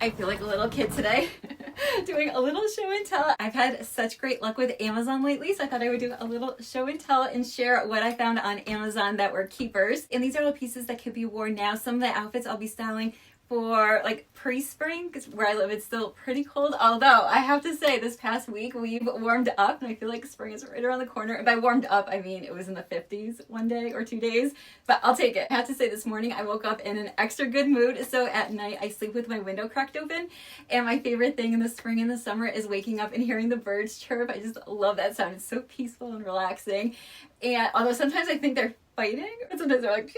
I feel like a little kid today doing a little show and tell. I've had such great luck with Amazon lately, so I thought I would do a little show and tell and share what I found on Amazon that were keepers. And these are all pieces that could be worn now. Some of the outfits I'll be styling for like pre-spring, because where I live it's still pretty cold, although I have to say this past week we've warmed up and I feel like spring is right around the corner. And by warmed up I mean it was in the 50s one day or 2 days, but I'll take it. I have to say this morning I woke up in an extra good mood, so at night I sleep with my window cracked open, and my favorite thing in the spring and the summer is waking up and hearing the birds chirp. I just love that sound. It's so peaceful and relaxing, and although sometimes I think they're fighting, and sometimes they're like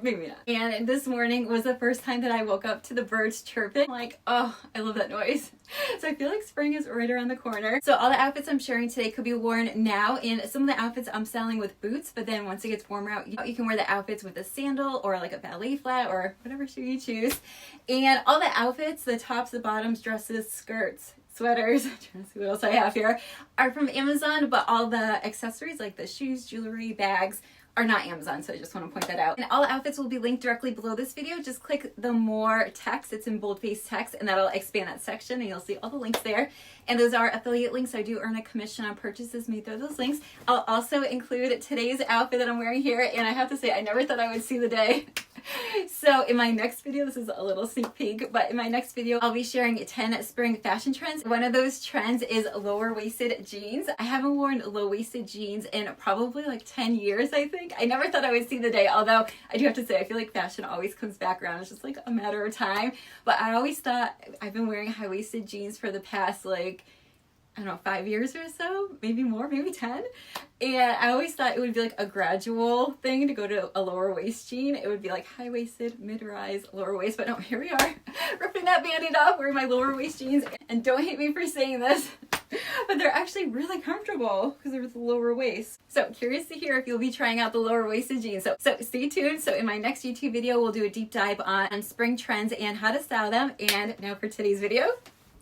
maybe not. And this morning was the first time that I woke up to the birds chirping. I'm like, oh, I love that noise. So I feel like spring is right around the corner. So all the outfits I'm sharing today could be worn now, and some of the outfits I'm selling with boots, but then once it gets warmer out, you can wear the outfits with a sandal or like a ballet flat or whatever shoe you choose. And all the outfits, the tops, the bottoms, dresses, skirts, sweaters, I'm trying to see what else I have here, are from Amazon, but all the accessories like the shoes, jewelry, bags are not Amazon, so I just want to point that out. And all the outfits will be linked directly below this video. Just click the more text, it's in boldface text, and that'll expand that section and you'll see all the links there. And those are affiliate links, so I do earn a commission on purchases made through those links. I'll also include today's outfit that I'm wearing here, and I have to say I never thought I would see the day. So in my next video, this is a little sneak peek, but in my next video I'll be sharing 10 spring fashion trends. One of those trends is lower waisted jeans. I haven't worn low waisted jeans in probably like 10 years, I think. I never thought I would see the day, although I do have to say I feel like fashion always comes back around. It's just like a matter of time. But I always thought, I've been wearing high waisted jeans for the past like, I don't know, 5 years or so, maybe more, maybe 10. And I always thought it would be like a gradual thing to go to a lower waist jean. It would be like high-waisted, mid-rise, lower waist, but no, here we are, ripping that band-aid off, wearing my lower waist jeans. And don't hate me for saying this, but they're actually really comfortable because they're with the lower waist. So curious to hear if you'll be trying out the lower waisted jeans. So stay tuned. So in my next YouTube video, we'll do a deep dive on spring trends and how to style them. And now for today's video,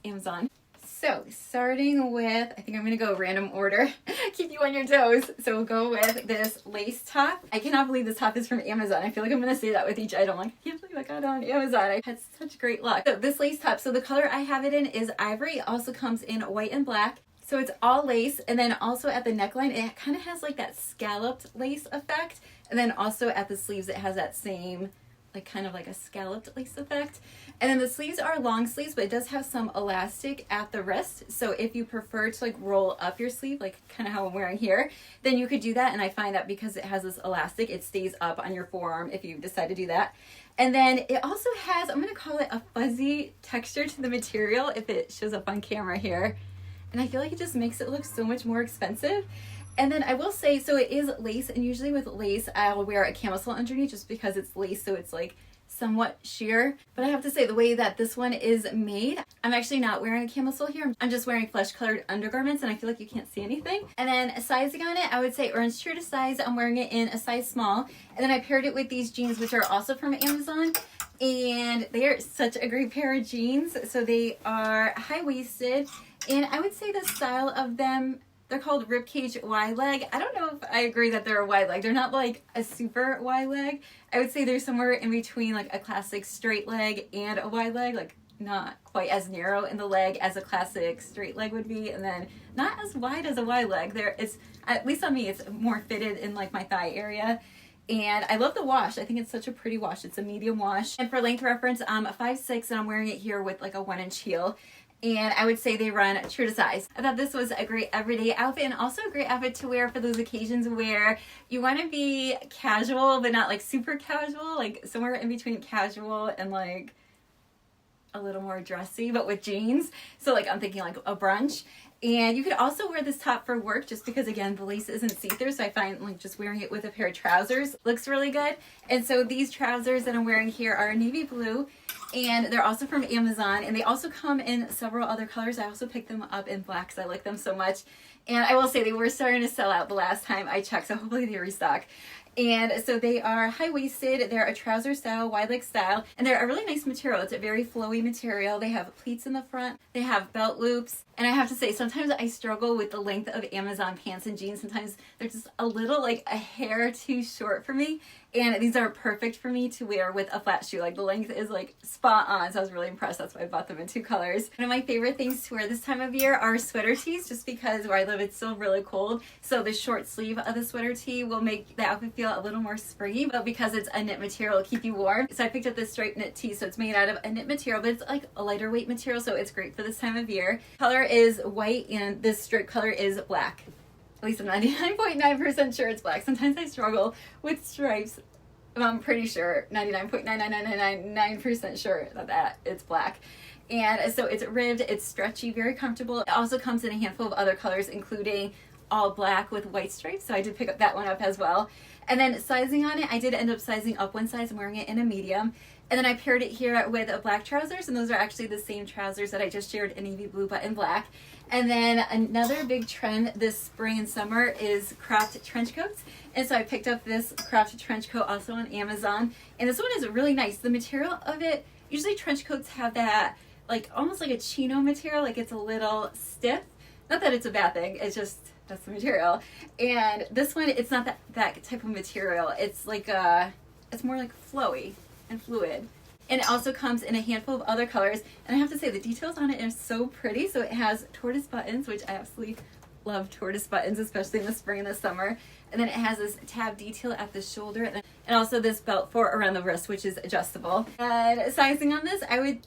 Amazon. So starting with, I think I'm going to go random order, keep you on your toes. So we'll go with this lace top. I cannot believe this top is from Amazon. I feel like I'm going to say that with each item. Like, I can't believe I got it on Amazon. I had such great luck. So this lace top, so the color I have it in is ivory. It also comes in white and black. So it's all lace, and then also at the neckline, it kind of has like that scalloped lace effect. And then also at the sleeves, it has that same like kind of like a scalloped lace effect. And then the sleeves are long sleeves, but it does have some elastic at the wrist. So if you prefer to like roll up your sleeve, like kind of how I'm wearing here, then you could do that. And I find that because it has this elastic, it stays up on your forearm if you decide to do that. And then it also has, I'm going to call it a fuzzy texture to the material if it shows up on camera here. And I feel like it just makes it look so much more expensive. And then I will say, so it is lace, and usually with lace, I'll wear a camisole underneath just because it's lace, so it's like somewhat sheer. But I have to say, the way that this one is made, I'm actually not wearing a camisole here. I'm just wearing flesh-colored undergarments, and I feel like you can't see anything. And then sizing on it, I would say orange true to size. I'm wearing it in a size small. And then I paired it with these jeans, which are also from Amazon. And they are such a great pair of jeans. So they are high-waisted, and I would say the style of them, they're called ribcage wide leg. I don't know if I agree that they're a wide leg. They're not like a super wide leg. I would say they're somewhere in between like a classic straight leg and a wide leg, like not quite as narrow in the leg as a classic straight leg would be, and then not as wide as a wide leg. It's, at least on me, it's more fitted in like my thigh area. And I love the wash. I think it's such a pretty wash. It's a medium wash. And for length reference, I'm 5'6", and I'm wearing it here with like a 1-inch heel. And I would say they run true to size. I thought this was a great everyday outfit, and also a great outfit to wear for those occasions where you want to be casual but not like super casual, like somewhere in between casual and like a little more dressy but with jeans. So like I'm thinking like a brunch. And you could also wear this top for work just because, again, the lace isn't see-through, so I find like just wearing it with a pair of trousers looks really good. And so these trousers that I'm wearing here are navy blue, and they're also from Amazon, and they also come in several other colors. I also picked them up in black because I like them so much. And I will say they were starting to sell out the last time I checked, so hopefully they restock. And so they are high-waisted, they're a trouser style, wide leg style, and they're a really nice material. It's a very flowy material. They have pleats in the front, they have belt loops, and I have to say, sometimes I struggle with the length of Amazon pants and jeans. Sometimes they're just a little, like a hair too short for me. And these are perfect for me to wear with a flat shoe. Like the length is like spot on. So I was really impressed. That's why I bought them in 2 colors. One of my favorite things to wear this time of year are sweater tees, just because where I live it's still really cold. So the short sleeve of the sweater tee will make the outfit feel a little more springy, but because it's a knit material, it'll keep you warm. So I picked up this striped knit tee. So it's made out of a knit material, but it's like a lighter weight material. So it's great for this time of year. Color is white and this strip color is black. At least I'm 99.9% sure it's black. Sometimes I struggle with stripes. I'm pretty sure 99.99999% sure that it's black. And so it's ribbed, it's stretchy, very comfortable. It also comes in a handful of other colors, including all black with white stripes. So I did pick up that one up as well. And then sizing on it, I did end up sizing up 1 size. I'm wearing it in a medium. And then I paired it here with black trousers, and those are actually the same trousers that I just shared in navy blue but in black. And then another big trend this spring and summer is cropped trench coats. And so I picked up this cropped trench coat also on Amazon. And this one is really nice. The material of it, usually trench coats have that like almost like a chino material, like it's a little stiff. Not that it's a bad thing, it's just that's the material. And this one, it's not that type of material. It's like it's more like flowy and fluid. And it also comes in a handful of other colors. And I have to say, the details on it are so pretty. So it has tortoise buttons, which I absolutely love tortoise buttons, especially in the spring and the summer. And then it has this tab detail at the shoulder, and also this belt for around the wrist, which is adjustable. And sizing on this,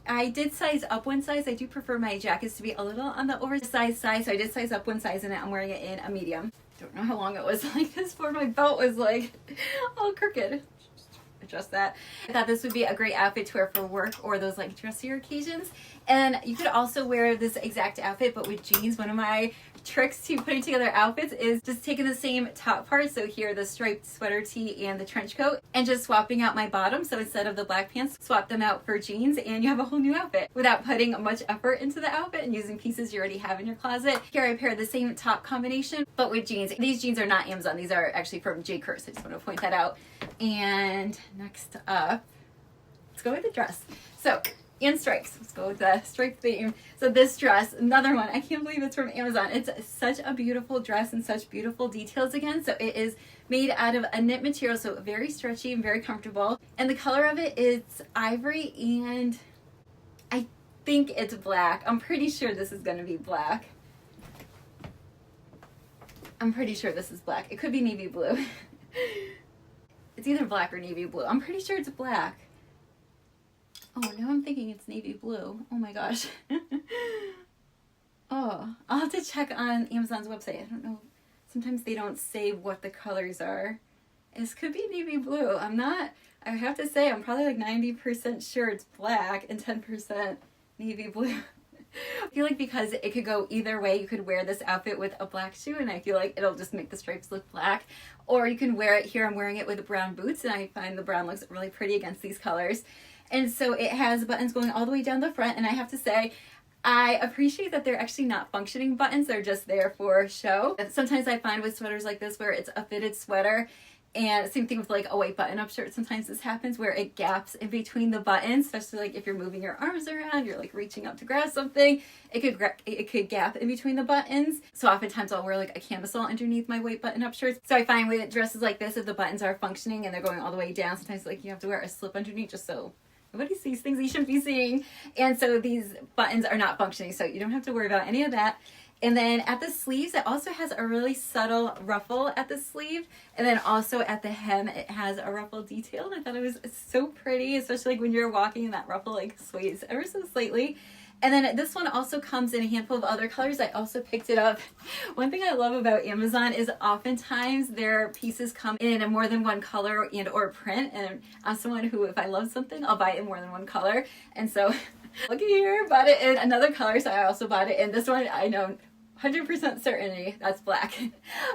I did size up 1 size. I do prefer my jackets to be a little on the oversized size, so I did size up 1 size in it. I'm wearing it in a medium. Don't know how long it was like this for. My belt was like all crooked. Adjust that. I thought this would be a great outfit to wear for work or those like dressier occasions. And you could also wear this exact outfit but with jeans. One of my tricks to putting together outfits is just taking the same top part, so here the striped sweater tee and the trench coat, and just swapping out my bottom. So instead of the black pants, swap them out for jeans and you have a whole new outfit without putting much effort into the outfit and using pieces you already have in your closet. Here I paired the same top combination but with jeans. These jeans are not Amazon, these are actually from J. Curse. I just want to point that out. And next up, let's go with the dress. So, and stripes. Let's go with the stripe theme. So this dress, another one, I can't believe it's from Amazon. It's such a beautiful dress and such beautiful details again. So it is made out of a knit material, so very stretchy and very comfortable. And the color of it is ivory, and I think it's black. I'm pretty sure this is going to be black. I'm pretty sure this is black. It could be navy blue. It's either black or navy blue. I'm pretty sure it's black. Oh, now I'm thinking it's navy blue. Oh my gosh. Oh, I'll have to check on Amazon's website. I don't know. Sometimes they don't say what the colors are. This could be navy blue. I have to say, I'm probably like 90% sure it's black and 10% navy blue. I feel like because it could go either way, you could wear this outfit with a black shoe and I feel like it'll just make the stripes look black. Or you can wear it here. I'm wearing it with brown boots and I find the brown looks really pretty against these colors. And so it has buttons going all the way down the front, and I have to say, I appreciate that they're actually not functioning buttons. They're just there for show. Sometimes I find with sweaters like this where it's a fitted sweater, and same thing with like a white button-up shirt. Sometimes this happens where it gaps in between the buttons, especially like if you're moving your arms around, you're like reaching up to grab something. It could gap in between the buttons. So oftentimes I'll wear like a camisole underneath my white button-up shirts. So I find with dresses like this, if the buttons are functioning and they're going all the way down, sometimes like you have to wear a slip underneath just so nobody sees things you shouldn't be seeing. And so these buttons are not functioning, so you don't have to worry about any of that. And then at the sleeves, it also has a really subtle ruffle at the sleeve. And then also at the hem, it has a ruffle detail. And I thought it was so pretty, especially like when you're walking and that ruffle like sways ever so slightly. And then this one also comes in a handful of other colors. I also picked it up. One thing I love about Amazon is oftentimes their pieces come in more than one color and or print. And I'm someone who, if I love something, I'll buy it in more than one color. And so, look here, bought it in another color. So I also bought it in this one. I know 100% certainty that's black.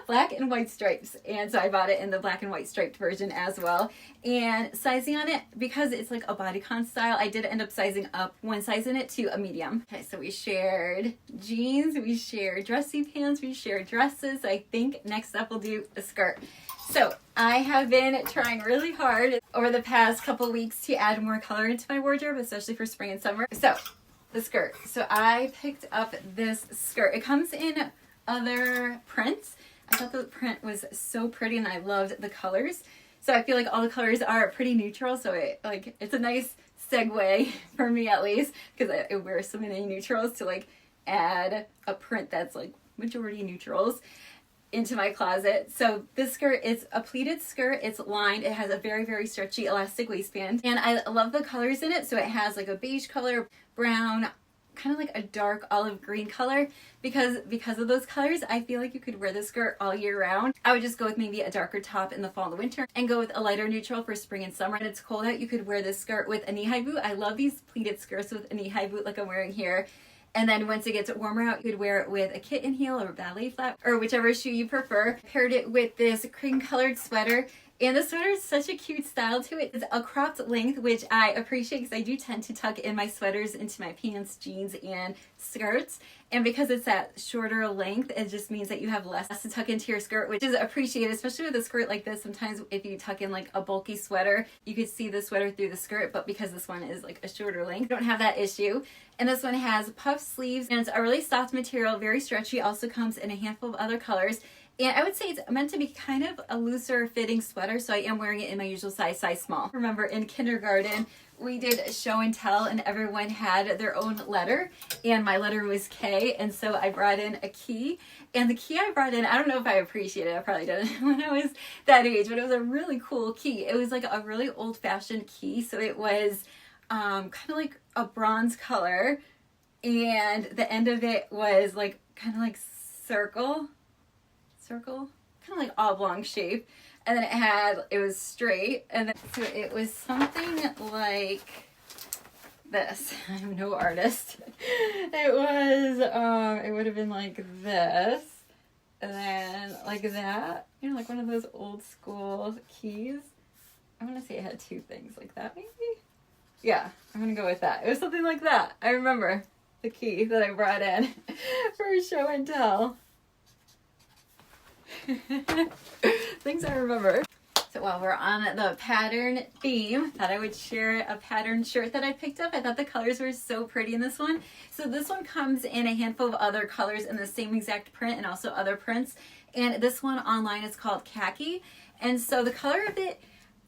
Black and white stripes. And so I bought it in the black and white striped version as well. And sizing on it, because it's like a bodycon style, I did end up sizing up 1 size in it to a medium. Okay, so we shared jeans, we shared dressy pants, we shared dresses. I think next up we'll do a skirt. So I have been trying really hard over the past couple weeks to add more color into my wardrobe, especially for spring and summer. So the skirt. So I picked up this skirt. It comes in other prints. I thought the print was so pretty and I loved the colors. So I feel like all the colors are pretty neutral, so it's a nice segue for me at least, because I wear so many neutrals, to like add a print that's like majority neutrals into my closet. So this skirt is a pleated skirt. It's lined. It has a very, very stretchy elastic waistband. And I love the colors in it. So it has like a beige color, brown, kind of like a dark olive green color. Because of those colors, I feel like you could wear this skirt all year round. I would just go with maybe a darker top in the fall and the winter and go with a lighter neutral for spring and summer. And it's cold out, you could wear this skirt with a knee-high boot. I love these pleated skirts with a knee-high boot like I'm wearing here. And then once it gets warmer out, you could wear it with a kitten heel or a ballet flat or whichever shoe you prefer. Paired it with this cream colored sweater. And the sweater is such a cute style to it. It's a cropped length, which I appreciate because I do tend to tuck in my sweaters into my pants, jeans, and skirts. And because it's that shorter length, it just means that you have less to tuck into your skirt, which is appreciated, especially with a skirt like this. Sometimes if you tuck in like a bulky sweater, you could see the sweater through the skirt, but because this one is like a shorter length, you don't have that issue. And this one has puff sleeves, and it's a really soft material, very stretchy, also comes in a handful of other colors. And I would say it's meant to be kind of a looser fitting sweater, so I am wearing it in my usual size small. Remember in kindergarten, we did show and tell and everyone had their own letter, and my letter was K, and so I brought in a key. And the key I brought in, I don't know if I appreciated it, I probably didn't when I was that age, but it was a really cool key. It was like a really old-fashioned key, so it was kind of like a bronze color, and the end of it was like kind of like circle, kind of like oblong shape, and then it was straight, and then so it was something like this. I'm no artist. It was it would have been like this, and then like that, you know, like one of those old school keys. I want to say it had two things like that, maybe. Yeah, I'm gonna go with that. It was something like that. I remember the key that I brought in for show and tell. Things I remember. So while we're on the pattern theme, thought I would share a pattern shirt that I picked up. I thought the colors were so pretty in this one. So this one comes in a handful of other colors in the same exact print and also other prints. And this one online is called Khaki. And so the color of it,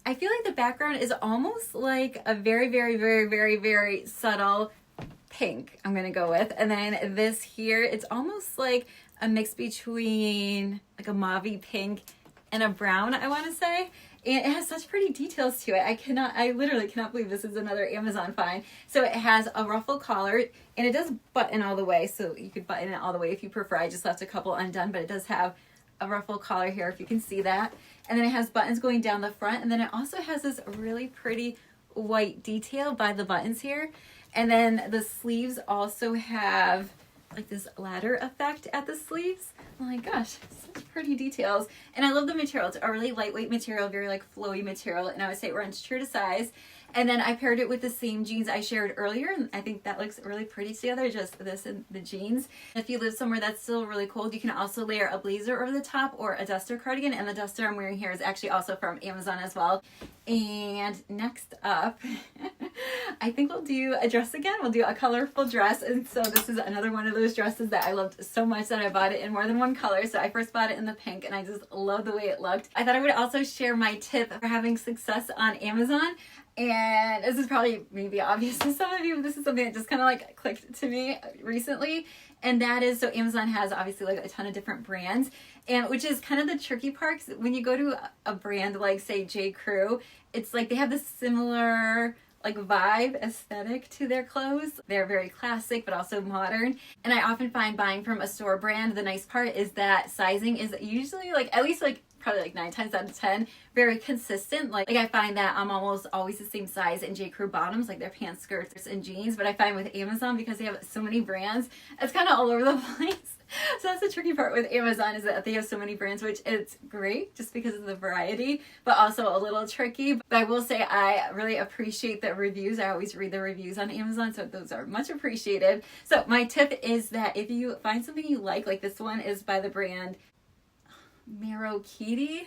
I feel like the background is almost like a very, very, very, very, very subtle pink, I'm gonna go with. And then this here, it's almost like a mix between like a mauve pink and a brown, I want to say. And it has such pretty details to it. I literally cannot believe this is another Amazon find. So it has a ruffle collar, and it does button all the way, so you could button it all the way if you prefer. I just left a couple undone, but it does have a ruffle collar here, if you can see that. And then it has buttons going down the front, and then it also has this really pretty white detail by the buttons here. And then the sleeves also have like this ladder effect at the sleeves. Oh my gosh, such pretty details. And I love the material. It's a really lightweight material, very like flowy material, and I would say it runs true to size. And then I paired it with the same jeans I shared earlier, and I think that looks really pretty together, just this and the jeans. If you live somewhere that's still really cold, you can also layer a blazer over the top or a duster cardigan, and the duster I'm wearing here is actually also from Amazon as well. And next up, I think we'll do a dress again. We'll do a colorful dress, and so this is another one of those dresses that I loved so much that I bought it in more than one color. So I first bought it in the pink, and I just love the way it looked. I thought I would also share my tip for having success on Amazon. And this is probably maybe obvious to some of you, but this is something that just kind of like clicked to me recently. And that is, so Amazon has obviously like a ton of different brands, and which is kind of the tricky part. When you go to a brand like say J. Crew, it's like they have this similar like vibe aesthetic to their clothes. They're very classic but also modern, and I often find buying from a store brand, the nice part is that sizing is usually like at least like probably like 9 times out of 10 very consistent. Like I find that I'm almost always the same size in J. Crew bottoms, like their pants, skirts, and jeans. But I find with Amazon, because they have so many brands, it's kind of all over the place. So that's the tricky part with Amazon, is that they have so many brands, which it's great just because of the variety, but also a little tricky. But I will say I really appreciate the reviews. I always read the reviews on Amazon, so those are much appreciated. So my tip is that if you find something you like this one is by the brand Mero Kitty,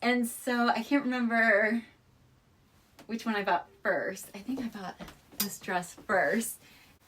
and so I can't remember which one I bought first. I think I bought this dress first.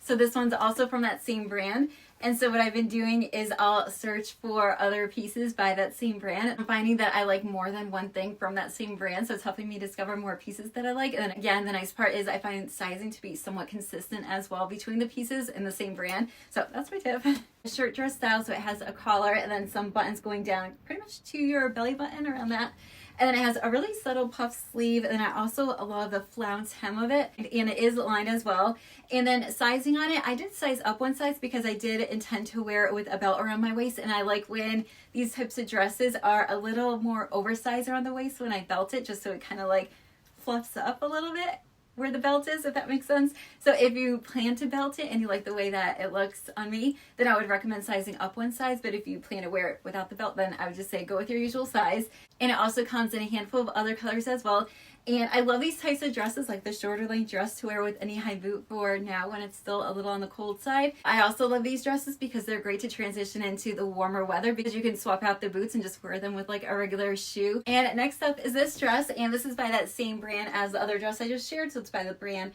So this one's also from that same brand. And so what I've been doing is I'll search for other pieces by that same brand. I'm finding that I like more than one thing from that same brand, so it's helping me discover more pieces that I like. And then again, the nice part is I find sizing to be somewhat consistent as well between the pieces in the same brand. So that's my tip. Shirt dress style, so it has a collar and then some buttons going down pretty much to your belly button around that. And then it has a really subtle puff sleeve, and then I also love the flounce hem of it, and it is lined as well. And then sizing on it, I did size up one size because I did intend to wear it with a belt around my waist, and I like when these types of dresses are a little more oversized around the waist when I belt it, just so it kind of like fluffs up a little bit where the belt is, if that makes sense. So if you plan to belt it and you like the way that it looks on me, then I would recommend sizing up one size. But if you plan to wear it without the belt, then I would just say go with your usual size. And it also comes in a handful of other colors as well. And I love these types of dresses, like the shorter length dress to wear with a knee-high boot for now when it's still a little on the cold side. I also love these dresses because they're great to transition into the warmer weather because you can swap out the boots and just wear them with like a regular shoe. And next up is this dress, and this is by that same brand as the other dress I just shared. So it's by the brand,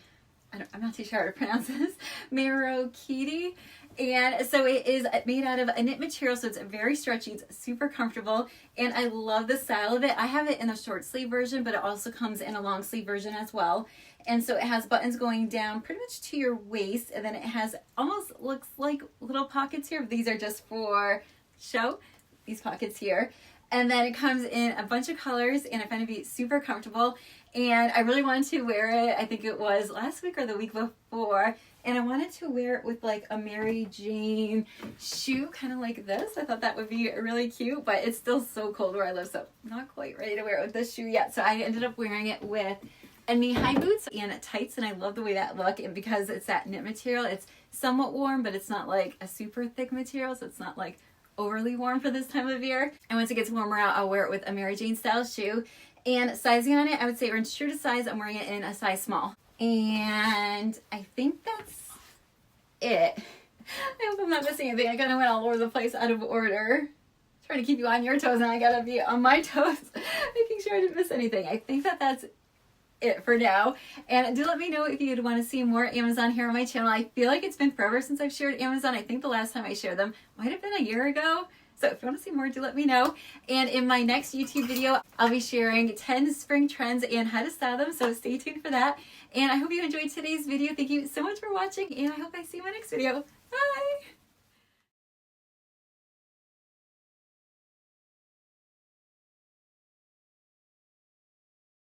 I'm not too sure how to pronounce this, Marokiti. And so it is made out of a knit material, so it's very stretchy, it's super comfortable, and I love the style of it. I have it in a short sleeve version, but it also comes in a long sleeve version as well. And so it has buttons going down pretty much to your waist, and then it has almost looks like little pockets here. These are just for show, these pockets here. And then it comes in a bunch of colors, and I find it to be super comfortable. And I really wanted to wear it, I think it was last week or the week before, and I wanted to wear it with like a Mary Jane shoe, kind of like this. I thought that would be really cute, but it's still so cold where I live, so I'm not quite ready to wear it with this shoe yet. So I ended up wearing it with a knee-high boots and tights, and I love the way that look. And because it's that knit material, it's somewhat warm, but it's not like a super thick material, so it's not like overly warm for this time of year. And once it gets warmer out, I'll wear it with a Mary Jane style shoe. And sizing on it, I would say we're true to size. I'm wearing it in a size small. And I think that's it. I hope I'm not missing anything. I kind of went all over the place out of order. Trying to keep you on your toes, and I gotta be on my toes, making sure I didn't miss anything. I think that that's it for now. And do let me know if you'd want to see more Amazon here on my channel. I feel like it's been forever since I've shared Amazon. I think the last time I shared them might have been a year ago. So if you want to see more, do let me know. And in my next YouTube video, I'll be sharing 10 spring trends and how to style them. So stay tuned for that. And I hope you enjoyed today's video. Thank you so much for watching, and I hope I see you in my next video. Bye!